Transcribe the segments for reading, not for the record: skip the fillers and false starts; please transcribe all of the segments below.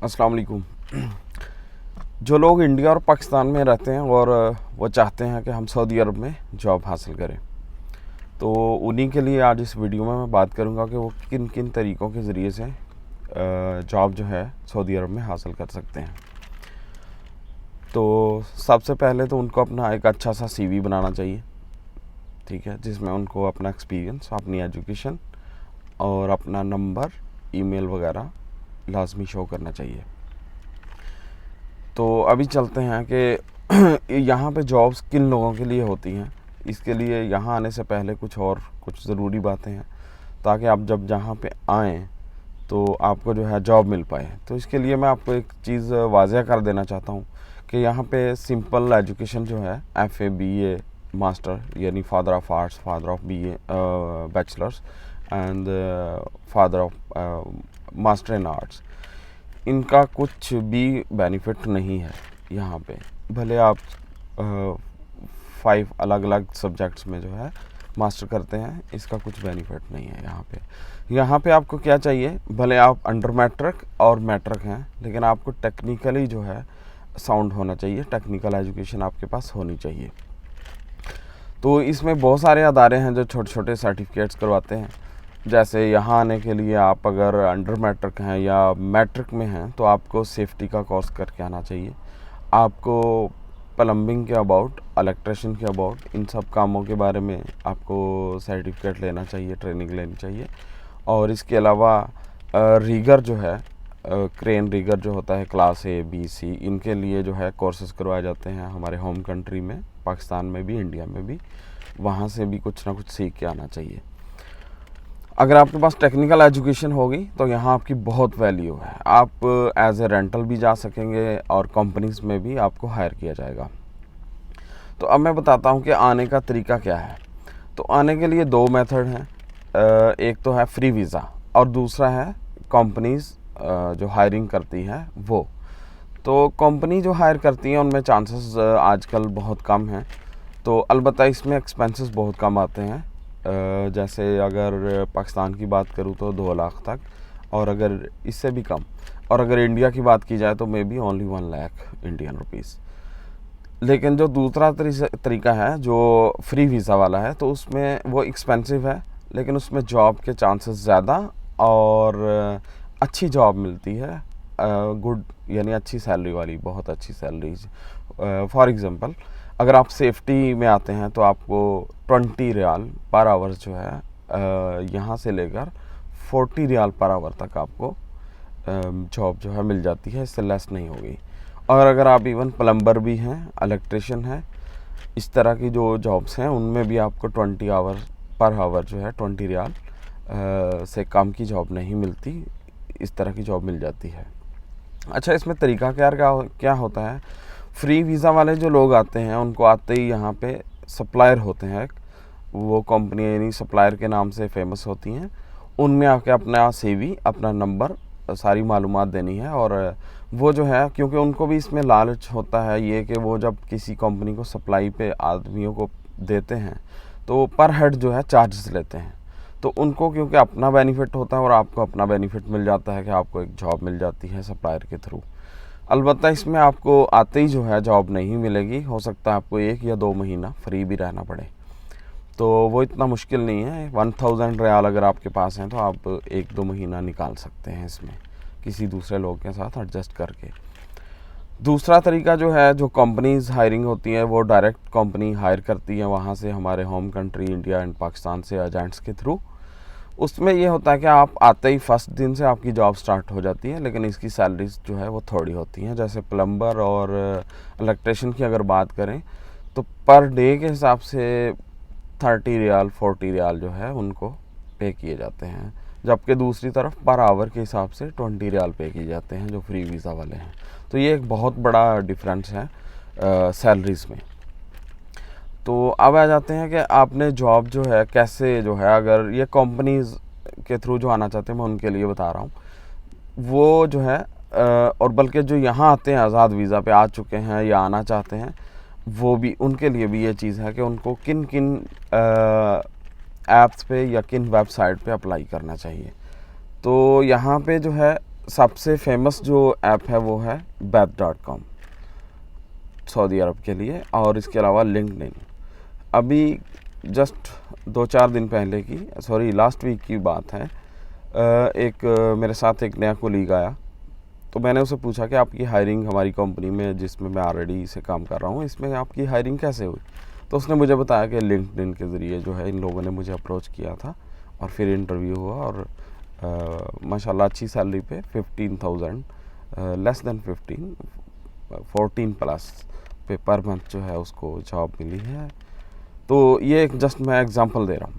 अस्सलाम वालेकुम। जो लोग इंडिया और पाकिस्तान में रहते हैं और वो चाहते हैं कि हम सऊदी अरब में जॉब हासिल करें, तो उन्हीं के लिए आज इस वीडियो में मैं बात करूंगा कि वो किन किन तरीक़ों के ज़रिए से जॉब जो है सऊदी अरब में हासिल कर सकते हैं। तो सबसे पहले तो उनको अपना एक अच्छा सा CV बनाना चाहिए, ठीक है, जिसमें उनको अपना एक्सपीरियंस, अपनी एजुकेशन और अपना नंबर, ईमेल वगैरह लाजमी शो करना चाहिए। तो अभी चलते हैं कि यहाँ पे जॉब्स किन लोगों के लिए होती हैं। इसके लिए यहाँ आने से पहले कुछ ज़रूरी बातें हैं, ताकि आप जब यहाँ पे आएँ तो आपको जो है जॉब मिल पाए। तो इसके लिए मैं आपको एक चीज़ वाज़ह कर देना चाहता हूँ कि यहाँ पे सिंपल एजुकेशन जो है FA BA मास्टर यानी father of arts, father of BA bachelors and father of master in arts, इनका कुछ भी बेनिफिट नहीं है यहाँ पे। भले आप 5 अलग अलग सब्जेक्ट्स में जो है मास्टर करते हैं, इसका कुछ बेनिफिट नहीं है यहाँ पे। यहाँ पे आपको क्या चाहिए, भले आप अंडर मैट्रिक और मैट्रिक हैं, लेकिन आपको टेक्निकली जो है साउंड होना चाहिए, टेक्निकल एजुकेशन आपके पास होनी चाहिए। तो इसमें बहुत सारे अदारे हैं जो छोटे छोटे सर्टिफिकेट्स करवाते हैं। जैसे यहाँ आने के लिए आप अगर अंडर मैट्रिक हैं या मैट्रिक में हैं तो आपको सेफ्टी का कोर्स करके आना चाहिए। आपको प्लम्बिंग के अबाउट, इलेक्ट्रिशियन के अबाउट, इन सब कामों के बारे में आपको सर्टिफिकेट लेना चाहिए, ट्रेनिंग लेनी चाहिए। और इसके अलावा रीगर जो है, क्रेन रीगर जो होता है क्लास A B C, इनके लिए जो है कोर्सेज़ करवाए जाते हैं हमारे होम कंट्री में, पाकिस्तान में भी, इंडिया में भी। वहाँ से भी कुछ ना कुछ सीख के आना चाहिए। अगर आपके पास टेक्निकल एजुकेशन होगी तो यहाँ आपकी बहुत वैल्यू है। आप एज ए रेंटल भी जा सकेंगे और कंपनीज़ में भी आपको हायर किया जाएगा। तो अब मैं बताता हूँ कि आने का तरीका क्या है। तो आने के लिए 2 मेथड हैं। एक तो है फ्री वीज़ा और दूसरा है कंपनीज़ जो हायरिंग करती हैं वो। तो कंपनी जो हायर करती हैं उनमें चांसेस आजकल बहुत कम हैं। तो अलबत्ता इसमें एक्सपेंसेस बहुत कम आते हैं। जैसे अगर पाकिस्तान की बात करूँ तो 2 लाख तक, और अगर इससे भी कम, और अगर इंडिया की बात की जाए तो may be only 1 lakh Indian rupees. लेकिन जो दूसरा तरीका है जो फ्री वीज़ा वाला है, तो उसमें वो एक्सपेंसिव है, लेकिन उसमें जॉब के चांसेस ज़्यादा और अच्छी जॉब मिलती है, गुड यानी अच्छी सैलरी वाली, बहुत अच्छी सैलरीज। फॉर एग्ज़ाम्पल, अगर आप सेफ्टी में आते हैं तो आपको 20 रियाल पर आवर जो है यहाँ से लेकर 40 रियाल पर आवर तक आपको जॉब जो है मिल जाती है, इससे लेस नहीं होगी। और अगर आप इवन प्लम्बर भी हैं, इलेक्ट्रिशियन है, इस तरह की जो जॉब्स हैं उनमें भी आपको 20 आवर पर आवर जो है 20 रियाल से कम की जॉब नहीं मिलती, इस तरह की जॉब मिल जाती है। अच्छा, इसमें तरीका क्या होता है। फ्री वीज़ा वाले जो लोग आते हैं उनको आते ही यहाँ पे सप्लायर होते हैं, वो कंपनी यानी सप्लायर के नाम से फेमस होती हैं। उनमें आके अपना CV, अपना नंबर, सारी मालूमात देनी है। और वो जो है, क्योंकि उनको भी इसमें लालच होता है ये कि वो जब किसी कंपनी को सप्लाई पे आदमियों को देते हैं तो पर हेड जो है चार्जेस लेते हैं। तो उनको क्योंकि अपना बेनिफिट होता है और आपको अपना बेनिफिट मिल जाता है कि आपको एक जॉब मिल जाती है सप्लायर के थ्रू। अलबत्ता इसमें आपको आते ही जो है जॉब नहीं मिलेगी, हो सकता है आपको 1 या 2 महीना फ्री भी रहना पड़े। तो वो इतना मुश्किल नहीं है। 1000 रियाल अगर आपके पास हैं तो आप 1-2 महीना निकाल सकते हैं इसमें, किसी दूसरे लोग के साथ एडजस्ट करके। दूसरा तरीका जो है, जो कंपनीज़ हायरिंग होती हैं वो डायरेक्ट कंपनी हायर करती है वहाँ से, हमारे home country India and Pakistan से एजेंट्स के थ्रू। उसमें ये होता है कि आप आते ही फर्स्ट दिन से आपकी जॉब स्टार्ट हो जाती है, लेकिन इसकी सैलरीज जो है वो थोड़ी होती हैं। जैसे प्लम्बर और इलेक्ट्रिशियन की अगर बात करें तो पर डे के हिसाब से 30 रियाल 40 रियाल जो है उनको पे किए जाते हैं, जबकि दूसरी तरफ पर आवर के हिसाब से 20 रियाल पे किए जाते हैं जो फ्री वीज़ा वाले हैं। तो ये एक बहुत बड़ा डिफरेंस है सैलरीज़ में। तो अब आ जाते हैं कि आपने जॉब जो है कैसे जो है, अगर ये कंपनीज़ के थ्रू जो आना चाहते हैं मैं उनके लिए बता रहा हूँ, वो जो है और बल्कि जो यहाँ आते हैं आज़ाद वीज़ा पे आ चुके हैं या आना चाहते हैं, वो भी, उनके लिए भी ये चीज़ है कि उनको किन किन ऐप्स पे या किन वेबसाइट पे अप्लाई करना चाहिए। तो यहाँ पे जो है सबसे फेमस जो ऐप है वो है Bath.com सऊदी अरब के लिए, और इसके अलावा लिंक्डइन। अभी जस्ट 2-4 दिन पहले की, सॉरी लास्ट वीक की बात है, एक मेरे साथ एक नया कोलीग आया, तो मैंने उसे पूछा कि आपकी हायरिंग हमारी कंपनी में जिसमें मैं ऑलरेडी से काम कर रहा हूँ, इसमें आपकी हायरिंग कैसे हुई। तो उसने मुझे बताया कि लिंक्डइन के ज़रिए जो है इन लोगों ने मुझे अप्रोच किया था और फिर इंटरव्यू हुआ, और माशाल्लाह अच्छी सैलरी पे 15,000 लेस देन 14 प्लस पे पर मंथ जो है उसको जॉब मिली है। तो ये एक जस्ट मैं एग्जांपल दे रहा हूँ।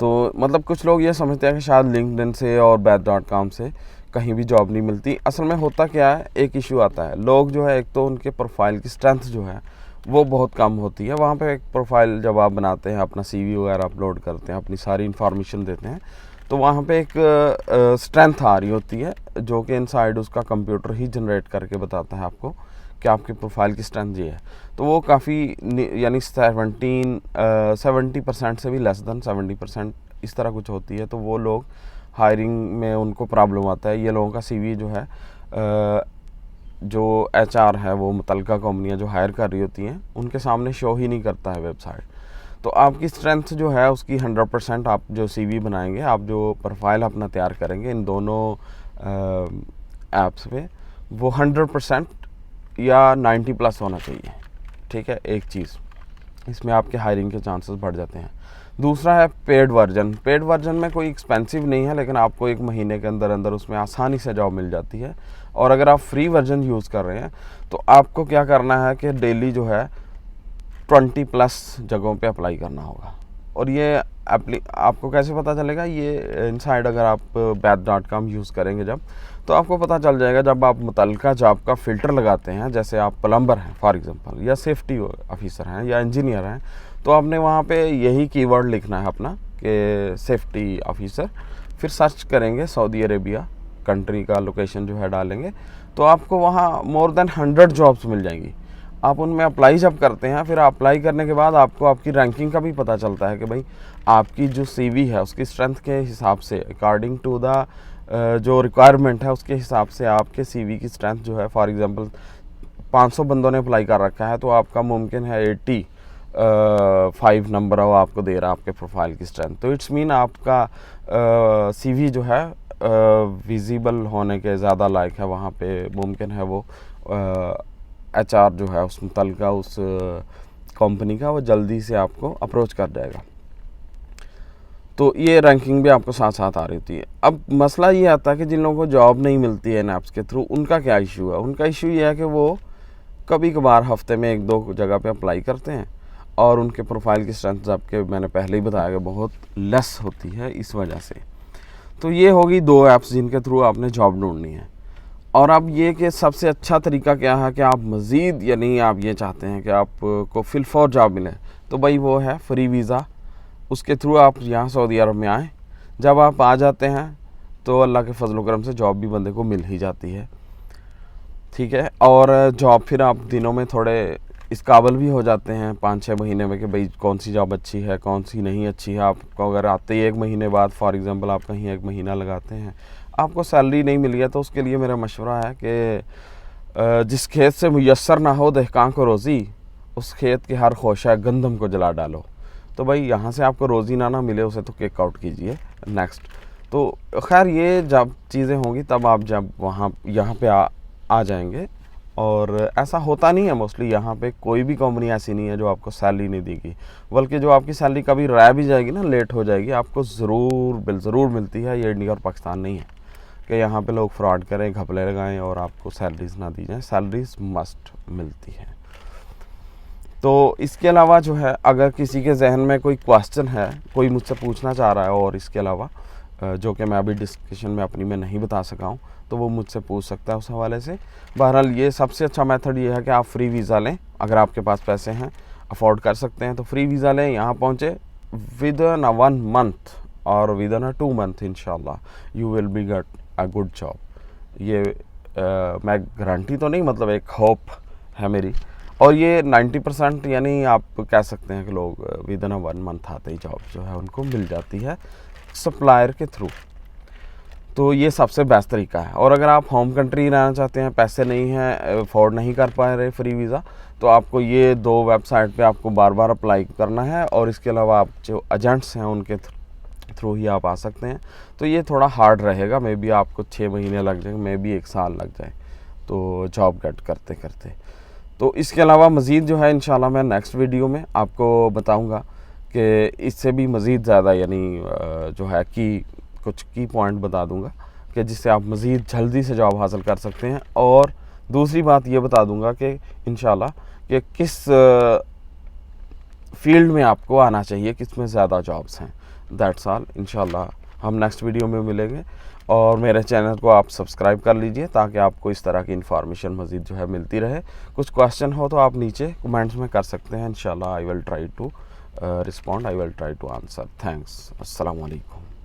तो मतलब कुछ लोग ये समझते हैं कि शायद लिंक्डइन से और Bath.com से कहीं भी जॉब नहीं मिलती। असल में होता क्या है, एक इशू आता है, लोग जो है एक तो उनके प्रोफाइल की स्ट्रेंथ जो है वो बहुत कम होती है। वहाँ पे एक प्रोफाइल जब आप बनाते हैं, अपना CV वगैरह अपलोड करते हैं, अपनी सारी इन्फॉर्मेशन देते हैं, तो वहाँ पे एक स्ट्रेंथ आ रही होती है जो कि इनसाइड उसका कंप्यूटर ही जनरेट करके बताता है आपको कि आपकी प्रोफाइल की स्ट्रेंथ ये है। तो वो काफ़ी यानी 70% से भी लेस देन 70% इस तरह कुछ होती है। तो वो लोग हायरिंग में उनको प्रॉब्लम आता है। ये लोगों का CV जो है जो HR है, वो मुतलका कंपनियां जो हायर कर रही होती हैं उनके सामने शो ही नहीं करता है वेबसाइट। तो आपकी स्ट्रेंथ जो है उसकी 100% आप जो CV बनाएंगे, आप जो प्रोफाइल अपना तैयार करेंगे इन दोनों ऐप्स पे, वो 100% या 90 प्लस होना चाहिए। ठीक है, एक चीज़ इसमें आपके हायरिंग के चांसेस बढ़ जाते हैं। दूसरा है पेड वर्जन। पेड वर्जन में कोई एक्सपेंसिव नहीं है, लेकिन आपको 1 महीने के अंदर अंदर उसमें आसानी से जॉब मिल जाती है। और अगर आप फ्री वर्जन यूज़ कर रहे हैं तो आपको क्या करना है कि डेली जो है 20 प्लस जगहों पे अप्लाई करना होगा। और ये आपको कैसे पता चलेगा, ये इनसाइड अगर आप Bath.com यूज़ करेंगे जब, तो आपको पता चल जाएगा। जब आप मुतलका जॉब का फ़िल्टर लगाते हैं, जैसे आप प्लम्बर हैं फॉर एग्जांपल, या सेफ्टी ऑफिसर हैं या इंजीनियर हैं, तो आपने वहाँ पे यही कीवर्ड लिखना है अपना कि सेफ्टी ऑफिसर, फिर सर्च करेंगे सऊदी अरेबिया कंट्री का लोकेशन जो है डालेंगे, तो आपको वहाँ मोर देन 100 जॉब्स मिल जाएंगी। आप उनमें अप्लाई जब करते हैं, फिर अप्लाई करने के बाद आपको आपकी रैंकिंग का भी पता चलता है कि भाई आपकी जो CV है उसकी स्ट्रेंथ के हिसाब से, अकॉर्डिंग टू द जो रिक्वायरमेंट है उसके हिसाब से आपके CV की स्ट्रेंथ जो है, फॉर एग्जांपल 500 बंदों ने अप्लाई कर रखा है, तो आपका मुमकिन है 85 नंबर वो आपको दे रहा है आपके प्रोफाइल की स्ट्रेंथ। तो इट्स मीन आपका CV जो है विजिबल होने के ज़्यादा लायक है। वहाँ पे मुमकिन है वो HR जो है उस मुतलका उस कंपनी का, वो जल्दी से आपको अप्रोच कर जाएगा। तो ये रैंकिंग भी आपको साथ साथ आ रही होती है। अब मसला ये आता है कि जिन लोगों को जॉब नहीं मिलती है इन ऐप्स के थ्रू, उनका क्या इशू है। उनका इशू ये है कि वो कभी कभार हफ्ते में 1-2 जगह पे अप्लाई करते हैं और उनके प्रोफाइल की स्ट्रेंथ जबकि मैंने पहले ही बताया कि बहुत लेस होती है इस वजह से। तो ये होगी 2 ऐप्स जिनके थ्रू आपने जॉब ढूंढनी है। और अब ये कि सबसे अच्छा तरीका क्या है कि आप मज़ीद, यानी आप ये चाहते हैं कि आपको फिल फॉर जॉब मिले, तो भाई वो है फ्री वीज़ा। उसके थ्रू आप यहाँ सऊदी अरब में आएँ। जब आप आ जाते हैं तो अल्लाह के फजल करम से जॉब भी बंदे को मिल ही जाती है। ठीक है, और जॉब फिर आप दिनों में थोड़े इस काबिल भी हो जाते हैं 5-6 महीने में कि भाई कौन सी जॉब अच्छी है, कौन सी नहीं अच्छी है। आपको अगर आते ही 1 महीने बाद फॉर एग्ज़ाम्पल आप कहीं 1 महीना लगाते हैं, आपको सैलरी नहीं मिली है, तो उसके लिए मेरा मशवरा है कि जिस खेत से मुयस्सर ना हो दहकान को रोज़ी, उस खेत के हर खोशा गंदम को जला डालो। तो भाई यहाँ से आपको रोज़ी ना मिले उसे तो किक आउट कीजिए नेक्स्ट। तो खैर ये जब चीज़ें होंगी तब आप जब यहाँ पे आ जाएंगे। और ऐसा होता नहीं है मोस्टली, यहाँ पे कोई भी कंपनी ऐसी नहीं है जो आपको सैलरी नहीं देगी, बल्कि जो आपकी सैलरी कभी रह भी जाएगी ना, लेट हो जाएगी, आपको ज़रूर मिलती है। ये इंडिया और पाकिस्तान नहीं है कि यहाँ पे लोग फ्रॉड करें, घपले लगाएं और आपको सैलरीज ना दी जाएँ। सैलरीज मस्ट मिलती है। तो इसके अलावा जो है, अगर किसी के जहन में कोई क्वेश्चन है, कोई मुझसे पूछना चाह रहा है और इसके अलावा जो कि मैं अभी डिस्कशन में अपनी में नहीं बता सका हूँ, तो वो मुझसे पूछ सकता है उस हवाले से। बहरहाल ये सबसे अच्छा मेथड ये है कि आप फ्री वीज़ा लें। अगर आपके पास पैसे हैं, अफोर्ड कर सकते हैं, तो फ्री वीज़ा लें, यहाँ पहुँचे विद इन 1 मंथ और विद इन 2 मंथ इंशाल्लाह you will be get a good job. ये मैं गारंटी तो नहीं, मतलब एक होप है मेरी। और ये 90% यानी आप कह सकते हैं कि लोग विद इन 1 मंथ आते ही जॉब जो है उनको मिल जाती है सप्लायर के थ्रू। तो ये सबसे बेस्ट तरीका है। और अगर आप होम कंट्री रहना चाहते हैं, पैसे नहीं हैं, अफोर्ड नहीं कर पा रहे फ्री वीज़ा, तो आपको ये 2 वेबसाइट पे आपको बार बार अप्लाई करना है, और इसके अलावा आप जो एजेंट्स हैं उनके थ्रू ही आप आ सकते हैं। तो ये थोड़ा हार्ड रहेगा, मे बी आपको 6 महीने लग जाए, मे बी 1 साल लग जाए तो जॉब गेट करते करते। तो इसके अलावा मज़ीद जो है इंशाल्लाह मैं नेक्स्ट वीडियो में आपको बताऊंगा कि इससे भी मज़ीद ज़्यादा यानी जो है कि कुछ की पॉइंट बता दूंगा कि जिससे आप मज़ीद जल्दी से जॉब हासिल कर सकते हैं। और दूसरी बात ये बता दूंगा कि इंशाल्लाह कि किस फील्ड में आपको आना चाहिए, किस में ज़्यादा जॉब्स हैं। That's all. इंशाल्लाह हम नेक्स्ट वीडियो में मिलेंगे, और मेरे चैनल को आप सब्सक्राइब कर लीजिए ताकि आपको इस तरह की इन्फॉर्मेशन मज़ीद जो है मिलती रहे। कुछ क्वेश्चन हो तो आप नीचे कमेंट्स में कर सकते हैं। इंशाल्लाह I will try to respond, I will try to answer. Thanks. अस्सलाम वालेकुम।